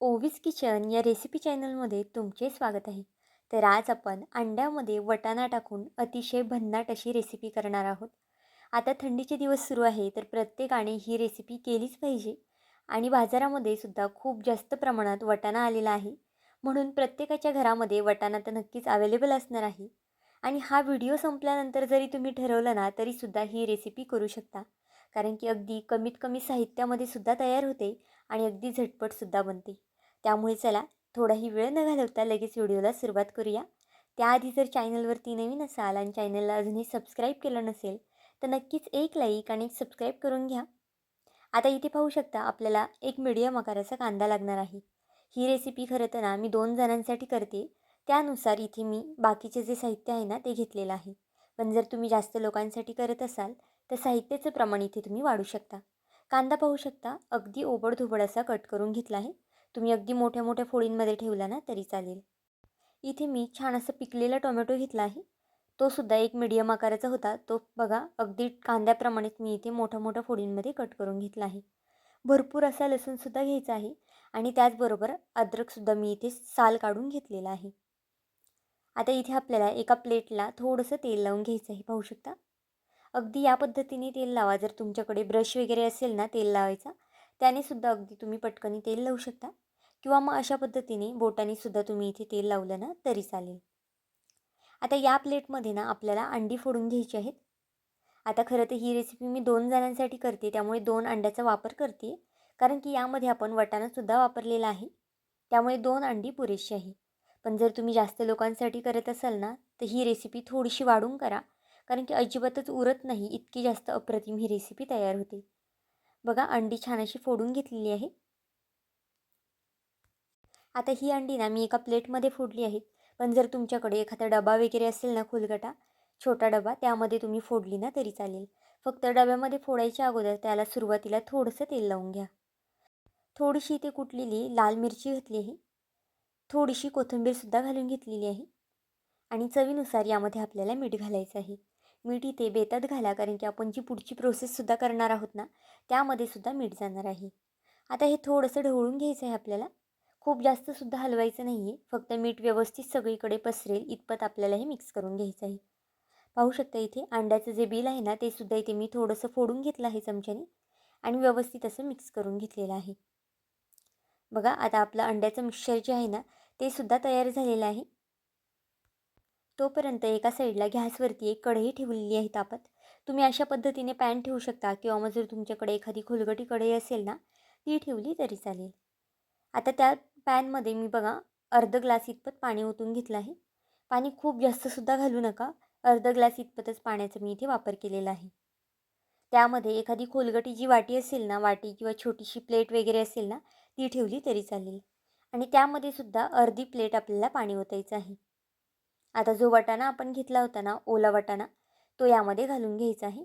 ओवीज kitchen या recipe चॅनलमध्ये तुमचे स्वागत आहे. तर आज आपण अंड्यामध्ये वटाणा टाकून अतिशय भन्नाट अशी रेसिपी करणार आहोत. आता थंडीचे दिवस सुरू आहे तर प्रत्येकाने ही रेसिपी केलीच पाहिजे आणि बाजारामध्ये सुद्धा खूप जास्त प्रमाणात वटाणा आलेला आहे. म्हणून प्रत्येकाच्या घरामध्ये वटाणा तर नक्कीच अवेलेबल असणार आहे. आणि हा व्हिडिओ संपल्यानंतर जरी तुम्ही ठरवलं ना तरीसुद्धा ही रेसिपी करू शकता. कारण की अगदी कमीत कमी साहित्यामध्ये सुद्धा तयार होते आणि अगदी झटपटसुद्धा बनते. त्यामुळे चला थोडाही वेळ न घालवता लगेच व्हिडिओला सुरुवात करूया. त्याआधी जर चॅनलवरती नवीन असाल आणि चॅनलला अजूनही सबस्क्राईब केलं नसेल तर नक्कीच एक लाईक आणि एक सबस्क्राईब करून घ्या. आता इथे पाहू शकता आपल्याला एक मीडियम आकाराचा कांदा लागणार आहे. ही रेसिपी खरं तर ना मी 2 जणांसाठी करते. त्यानुसार इथे मी बाकीचे जे साहित्य आहे ना ते घेतलेलं आहे. पण जर तुम्ही जास्त लोकांसाठी करत असाल तर साहित्याचं प्रमाण इथे तुम्ही वाढू शकता. कांदा पाहू शकता अगदी ओबडधोबड असा कट करून घेतला आहे. तुम्ही अगदी मोठ्या मोठ्या फोडींमध्ये ठेवला ना तरी चालेल. इथे मी छान असं पिकलेला टोमॅटो घेतला आहे. तो सुद्धा एक मीडियम आकाराचा होता. तो बघा अगदी कांद्याप्रमाणेच मी इथे मोठ्या मोठ्या फोडींमध्ये कट करून घेतला आहे. भरपूर असा लसूणसुद्धा घ्यायचा आहे आणि त्याचबरोबर अद्रकसुद्धा मी इथे साल काढून घेतलेला आहे. आता इथे आपल्याला एका प्लेटला थोडंसं तेल लावून घ्यायचं आहे. पाहू शकता. अगदी या पद्धतीने तेल लावा. जर तुमच्याकडे ब्रश वगैरे असेल ना तेल लावायचा, त्याने सुद्धा अगदी तुम्ही पटकन तेल लावू शकता किंवा मग अशा पद्धतीने बोटाने सुद्धा तुम्ही इथे तेल लावलं ना तरी चालेल. आता या प्लेटमध्ये ना आपल्याला अंडी फोडून घ्यायची आहेत. आता खरं तर ही रेसिपी मी 2 जणांसाठी करते त्यामुळे 2 अंड्याचा वापर करते. कारण की यामध्ये आपण वाटाणासुद्धा वापरलेला आहे. त्यामुळे 2 अंडी पुरेशी आहे. पण जर तुम्ही जास्त लोकांसाठी करत असाल ना, तर ही रेसिपी थोडीशी वाढून करा. कारण की अजिबातच उरत नाही, इतकी जास्त अप्रतिम ही रेसिपी तयार होते. बघा अंडी छान अशी फोडून घेतलेली आहे. आता ही अंडी ना मी एका प्लेटमध्ये फोडली आहेत. पण जर तुमच्याकडे एखादा डबा वगैरे असेल ना खुलगटा, छोटा डबा त्यामध्ये तुम्ही फोडली ना तरी चालेल. फक्त डब्यामध्ये फोडायच्या अगोदर त्याला सुरुवातीला थोडंसं तेल लावून घ्या. थोडीशी इथे कुटलेली लाल मिरची घातली आहे. थोडीशी कोथिंबीरसुद्धा घालून घेतलेली आहे. आणि चवीनुसार यामध्ये आपल्याला मीठ घालायचं आहे. मीठ इथे बेतात घाला कारण की आपण जी पुढची प्रोसेससुद्धा करणार आहोत ना, त्यामध्ये सुद्धा मीठ जाणार आहे. आता हे थोडंसं ढवळून घ्यायचं आहे आपल्याला. खूप जास्तसुद्धा हलवायचं नाही आहे. फक्त मीठ व्यवस्थित सगळीकडे पसरेल इतपत आपल्याला हे मिक्स करून घ्यायचं आहे. पाहू शकता इथे अंड्याचं जे बिल आहे ना, ते सुद्धा इथे मी थोडंसं फोडून घेतलं आहे चमच्याने आणि व्यवस्थित असं मिक्स करून घेतलेलं आहे. बघा आता आपलं अंड्याचं मिक्सचर जे आहे ना, ते सुद्धा तयार झालेलं आहे. तोपर्यंत एका साईडला गॅसवरती एक कढई ठेवलेली आहे तापत. तुम्ही अशा पद्धतीने पॅन ठेवू शकता किंवा मग जर तुमच्याकडे एखादी खुलगटी कढई असेल ना, ती ठेवली तरी चालेल. आता त्या पॅनमध्ये मी बघा अर्धा ग्लास इतपत पाणी ओतून घेतलं आहे. पाणी खूप जास्तसुद्धा घालू नका. अर्धा ग्लास इतपतच पाण्याचा मी इथे वापर केलेला आहे. त्यामध्ये एखादी खोलगटी जी वाटी असेल ना, वाटी किंवा छोटीशी प्लेट वगैरे असेल ना, ती ठेवली तरी चालेल. आणि त्यामध्ये सुद्धा अर्धी प्लेट आपल्याला पाणी ओतायचं आहे. आता जो वाटाणा आपण घेतला होता ना, ओला वाटाणा, तो यामध्ये घालून घ्यायचा आहे.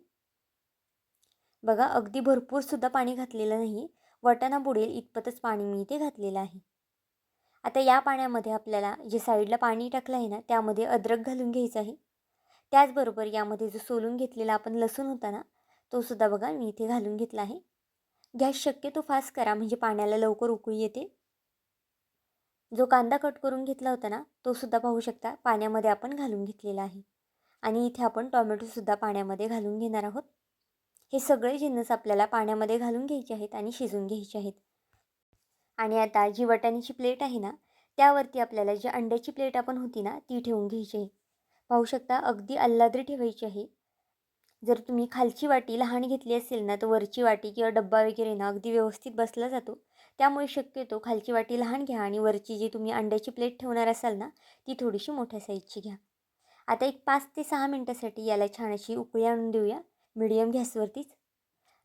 बघा अगदी भरपूरसुद्धा पाणी घातलेलं नाही. वाटाणा बुडेल इतपतच पाणी मी इथे घातलेलं आहे. आता या पाण्यामध्ये आपल्याला जे साईडला पाणी टाकलं आहे ना, त्यामध्ये अद्रक घालून घ्यायचं आहे. त्याचबरोबर यामध्ये जो सोलून घेतलेला आपण लसूण होता ना, तो सुद्धा बघा मी इथे घालून घेतला आहे. गॅस शक्यतो फास्ट करा म्हणजे पाण्याला लवकर उकळी येते. जो कांदा कट करून घेतला होता ना, तो सुद्धा पाहू शकता पाण्यामध्ये आपण घालून घेतलेला आहे. आणि इथे आपण टोमॅटोसुद्धा पाण्यामध्ये घालून घेणार आहोत. हे सगळे जिन्नस आपल्याला पाण्यामध्ये घालून घ्यायचे आहेत आणि शिजवून घ्यायचे आहेत. आणि आता जी वाटाण्याची प्लेट आहे ना, त्यावरती आपल्याला जी अंड्याची प्लेट आपण होती ना, ती ठेवून घ्यायची आहे. पाहू शकता अगदी अल्लाद्री ठेवायची आहे. जर तुम्ही खालची वाटी लहान घेतली असेल ना, तर वरची वाटी किंवा डब्बा वगैरे ना अगदी व्यवस्थित बसला जातो. त्यामुळे शक्यतो खालची वाटी लहान घ्या आणि वरची जी तुम्ही अंड्याची प्लेट ठेवणार असाल ना, ती थोडीशी मोठ्या साईजची घ्या. आता एक 5 ते 6 मिनिटासाठी याला छान अशी उकळी आणून देऊया, मीडियम गॅसवरतीच.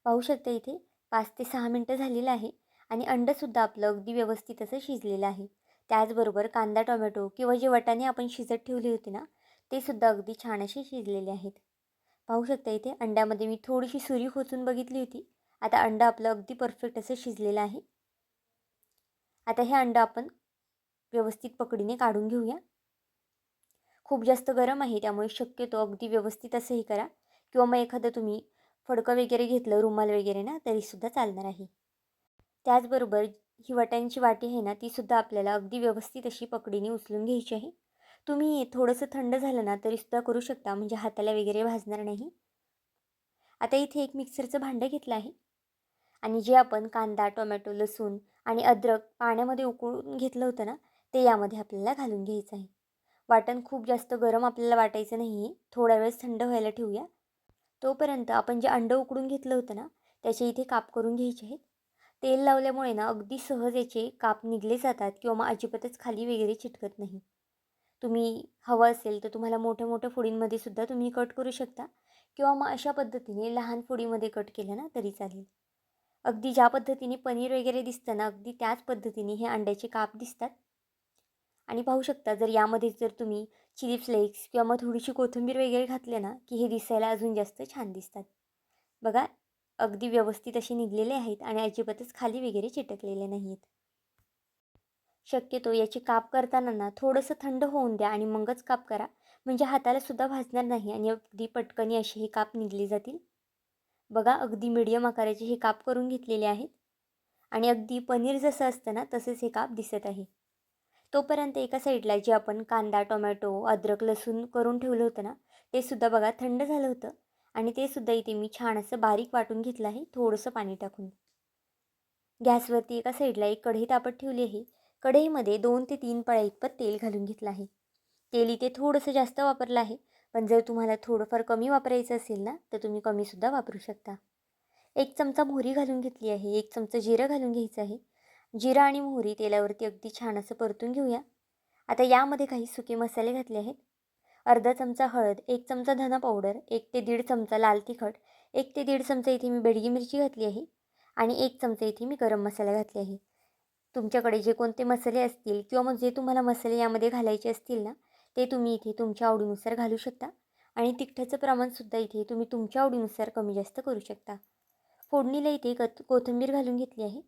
पाहू शकता इथे 5 ते 6 मिनिटं झालेलं आहे आणि अंडंसुद्धा आपलं अगदी व्यवस्थित असं शिजलेलं आहे. त्याचबरोबर कांदा, टोमॅटो किंवा जे वाटाणे आपण शिजत ठेवले होते ना, ते सुद्धा अगदी छान असे शिजलेले आहेत. पाहू शकता इथे अंड्यामध्ये मी थोडीशी सुरी खोचून बघितली होती. आता अंडं आपलं अगदी परफेक्ट असं शिजलेलं आहे. आता हे अंडं आपण व्यवस्थित पकडीने काढून घेऊया. खूप जास्त गरम आहे त्यामुळे शक्यतो अगदी व्यवस्थित असं हे करा किंवा मग एखादं तुम्ही फडकं वगैरे घेतलं रुमाल वगैरे ना तरीसुद्धा चालणार आहे. त्याचबरोबर ही वाटाण्याची वाटी आहे ना, तीसुद्धा आपल्याला अगदी व्यवस्थित अशी पकडीने उचलून घ्यायची आहे. तुम्ही हे थोडंसं थंड झालं ना, तरीसुद्धा करू शकता, म्हणजे हाताला वगैरे भाजणार नाही. आता इथे एक मिक्सरचं भांडं घेतलं आहे आणि जे आपण कांदा, टोमॅटो, लसूण आणि अद्रक पाण्यामध्ये उकळून घेतलं होतं ना, ते यामध्ये आपल्याला घालून घ्यायचं आहे. वाटण खूप जास्त गरम आपल्याला वाटायचं नाही आहे. थोडा वेळेस थंड व्हायला ठेवूया. तोपर्यंत आपण जे अंडं उकडून घेतलं होतं ना, त्याचे इथे काप करून घ्यायचे आहेत. तेल लावल्यामुळे ना अगदी सहज याचे काप निघले जातात किंवा मग अजिबातच खाली वगैरे चिटकत नाही. तुम्ही हवं असेल तर तुम्हाला मोठ्या-मोठ्या फोडींमध्ये सुद्धा तुम्ही कट करू शकता किंवा मग अशा पद्धतीने लहान फोडीमध्ये कट केलं ना तरी चालेल. अगदी ज्या पद्धतीने पनीर वगैरे दिसतं ना, अगदी त्याच पद्धतीने हे अंड्याचे काप दिसतात. आणि पाहू शकता जर यामध्ये जर तुम्ही चिली फ्लेक्स किंवा मग थोडीशी कोथिंबीर वगैरे घातले ना, की हे दिसायला अजून जास्त छान दिसतात. बघा, अगदी व्यवस्थित असे निघलेले आहेत आणि अजिबातच खाली वगैरे चिटकलेले नाहीत. शक्यतो याचे काप करताना ना थोडंसं थंड होऊन द्या आणि मगच काप करा. म्हणजे हाताला सुद्धा भाजणार नाही आणि अगदी पटकन असे हे काप निघले जातील. बघा, अगदी मीडियम आकाराचे हे काप करून घेतलेले आहेत आणि अगदी पनीर जसं असतं ना तसेच हे काप दिसत आहे. तोपर्यंत एका साईडला जे आपण कांदा, टोमॅटो, अद्रक, लसूण करून ठेवलं होतं ना, ते सुद्धा बघा थंड झालं होतं आणि ते सुद्धा इथे मी छान असं बारीक वाटून घेतलं आहे थोडंसं पाणी टाकून. गॅसवरती एका साईडला एक कढई तापत ठेवली आहे. कढईमध्ये 2 ते 3 पळ्या इतपत तेल घालून घेतलं आहे. तेल इथे थोडंसं जास्त वापरलं आहे, पण जर तुम्हाला थोडंफार कमी वापरायचं असेल ना, तर तुम्ही कमीसुद्धा वापरू शकता. 1 चमचा मोहरी घालून घेतली आहे, 1 चमचा जिरं घालून घ्यायचं आहे. जिरं आणि मोहरी तेलावरती अगदी छान असं परतून घेऊया. आता यामध्ये काही सुके मसाले घातले आहेत. अर्धा चमचा हळद, 1 चमचा धना पावडर, 1 ते दीड चमचा लाल तिखट, 1 ते दीड चमचा इथे मी बेडगी मिरची घातली आहे आणि 1 चमचा इथे मी गरम मसाला घातले आहे. तुमच्याकडे जे कोणते मसाले असतील किंवा मग जे तुम्हाला मसाले यामध्ये घालायचे असतील ना, ते तुम्ही इथे तुमच्या आवडीनुसार घालू शकता आणि तिखटाचं प्रमाणसुद्धा इथे तुम्ही तुमच्या आवडीनुसार कमी जास्त करू शकता. फोडणीला इथे कोथिंबीर घालून घेतली आहे.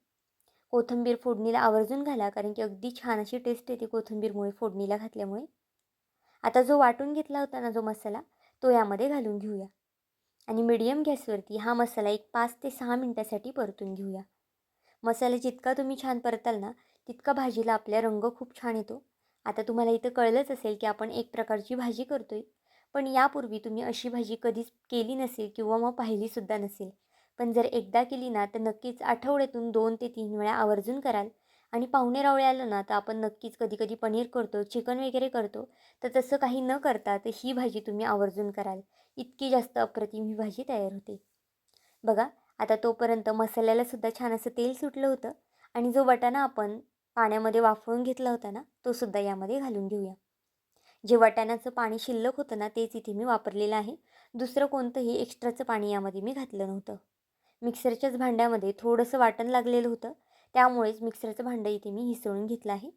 कोथिंबीर फोडणीला आवर्जून घाला, कारण की अगदी छान अशी टेस्ट येते कोथिंबीरमुळे फोडणीला घातल्यामुळे. आता जो वाटून घेतला होता ना जो मसाला, तो यामध्ये घालून घेऊया आणि मीडियम गॅसवरती हा मसाला एक 5 ते 6 मिनिटासाठी परतून घेऊया. मसाला जितका तुम्ही छान परताल ना, तितका भाजीला आपल्या रंग खूप छान येतो. आता तुम्हाला इथं कळलंच असेल की आपण एक प्रकारची भाजी करतोय. पण यापूर्वी तुम्ही अशी भाजी कधीच केली नसेल किंवा मग पाहिलीसुद्धा नसेल. पण जर एकदा केली ना, तर नक्कीच आठवड्यातून 2 ते 3 वेळा आवर्जून कराल आणि पाहुणे-रावळे आलं ना, तर आपण नक्कीच कधी-कधी पनीर करतो, चिकन वगैरे करतो. तर तसं काही न करता तर ही भाजी तुम्ही आवर्जून कराल. इतकी जास्त अप्रतिम ही भाजी तयार होते. बघा, आता तोपर्यंत मसाल्याला सुद्धा छान असं तेल सुटलं होतं आणि जो वाटाणा आपण पाण्यामध्ये वाफवून घेतला होता ना, तो सुद्धा यामध्ये घालून घेऊया. जे वाटाण्याचं पाणी शिल्लक होतं ना, तेच इथे मी वापरलेलं आहे. दुसरं कोणतंही एक्स्ट्राचं पाणी यामध्ये मी घातलं नव्हतं. मिक्सरच्याच भांड्यामध्ये थोडंसं वाटण लागलेलं होतं, त्यामुळेच मिक्सरचं भांडं इथे मी हिसळून घेतलं आहे.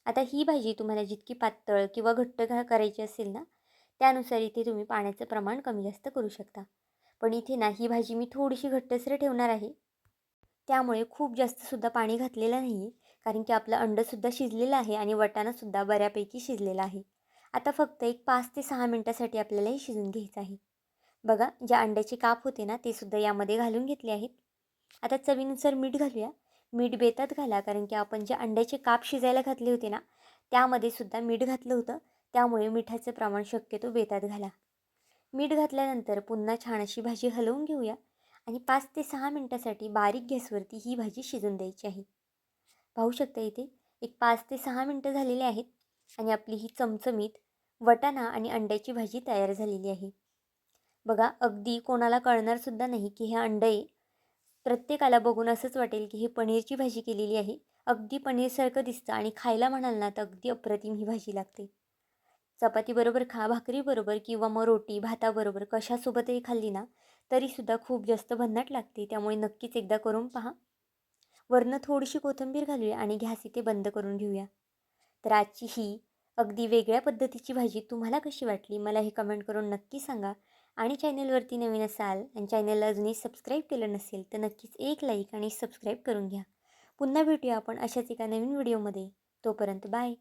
आता ही भाजी तुम्हाला जितकी पातळ किंवा घट्ट करायची असेल ना, त्यानुसार इथे तुम्ही पाण्याचं प्रमाण कमी जास्त करू शकता. पण इथे ना ही भाजी मी थोडीशी घट्टसर ठेवणार आहे. त्यामुळे खूप जास्तसुद्धा पाणी घातलेलं नाही आहे, कारण की आपलं अंडंसुद्धा शिजलेलं आहे आणि वाटाणासुद्धा बऱ्यापैकी शिजलेला आहे. आता फक्त एक 5 ते 6 मिनिटासाठी आपल्याला हे शिजवून घ्यायचं आहे. बघा, जे अंड्याचे काप होते ना, ते सुद्धा यामध्ये घालून घेतले आहेत. आता चवीनुसार मीठ घालूया. मीठ बेतात घाला, कारण की आपण जे अंड्याचे काप शिजायला घातले होते ना, त्यामध्ये सुद्धा मीठ घातलं होतं. त्यामुळे मिठाचं प्रमाण शक्यतो बेतात घाला. मीठ घातल्यानंतर पुन्हा छान अशी भाजी हलवून घेऊया आणि 5 ते 6 मिनिटासाठी बारीक गॅसवरती ही भाजी शिजून द्यायची आहे. पाहू शकता इथे एक 5 ते 6 मिनिटं झालेली आहेत आणि आपली ही चमचमीत वटाणा आणि अंड्याची भाजी तयार झालेली आहे. बघा, अगदी कोणाला कळणारसुद्धा नाही की हे अंडं आहे. प्रत्येकाला बघून असंच वाटेल की हे पनीरची भाजी केलेली आहे. अगदी पनीरसारखं दिसतं आणि खायला म्हणाल ना तर अगदी अप्रतिम ही भाजी लागते. चपातीबरोबर खा, भाकरीबरोबर किंवा मग रोटी, भाताबरोबर कशासोबतही खाल्ली ना, तरीसुद्धा खूप जास्त भन्नाट लागते. त्यामुळे नक्कीच एकदा करून पहा. वरनं थोडीशी कोथिंबीर घालूया आणि गॅस इथे बंद करून घेऊया. तर आजची ही अगदी वेगळ्या पद्धतीची भाजी तुम्हाला कशी वाटली मला हे कमेंट करून नक्की सांगा. आणि चॅनलवरती नवीन असाल आणि चॅनलला अजूनही सबस्क्राईब केलं नसेल तर नक्कीच एक लाईक आणि सबस्क्राईब करून घ्या. पुन्हा भेटूया आपण अशाच एका नवीन व्हिडिओमध्ये. तोपर्यंत बाय.